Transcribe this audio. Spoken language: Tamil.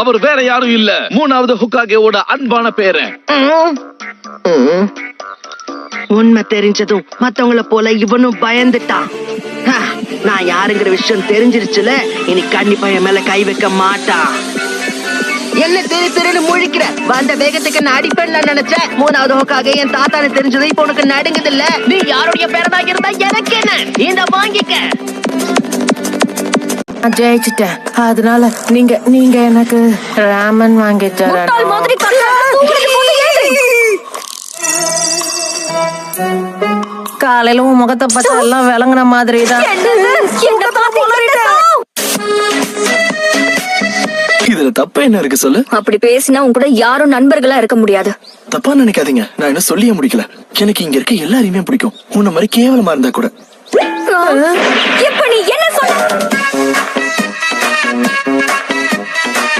அவர் வேற யாரும் இல்ல, மூணாவது ஹோகாகேவோட அன்பான பேரன். உண்மை தெரிஞ்சதும் மத்தவங்கள போல இவனும் பயந்துட்டான். நான் யாருங்கிற விஷயம் தெரிஞ்சிருச்சுல, இனி கண்டிப்பா என் மேல கை வைக்க மாட்டான். என்ன தெரு முழிக்கிற? வந்த வேகத்துக்கு நான் அடிப்பேன்னு நினைச்சேன். மூணாவது ஹோகாகே என் தாத்தானு தெரிஞ்சது இப்ப உனக்கு நடுங்குது இல்ல? நீ யாருடைய பேரனா இருந்தா எனக்கு என்ன? இந்த வாங்கிக்க. ஜெயிச்சிட்டேன், அதனால நீங்க எனக்கு ராமன் வாங்கி தரணும். காலையில உன் முகத்தை பார்த்தா எல்லாம் விளங்குன மாதிரி தான். இதுல தப்பு என்ன இருக்கு சொல்லு? அப்படி பேசினா உன் கூட யாரும் நண்பர்களா இருக்க முடியாது. தப்பா நினைக்காதீங்க, நான் இன்னும் சொல்லியே முடிக்கல. எனக்கு இங்க இருக்க எல்லாரையுமே பிடிக்கும், உன்ன மாதிரி கேவலமா இருந்தா கூட. இப்ப நீ என்ன சொல்ல?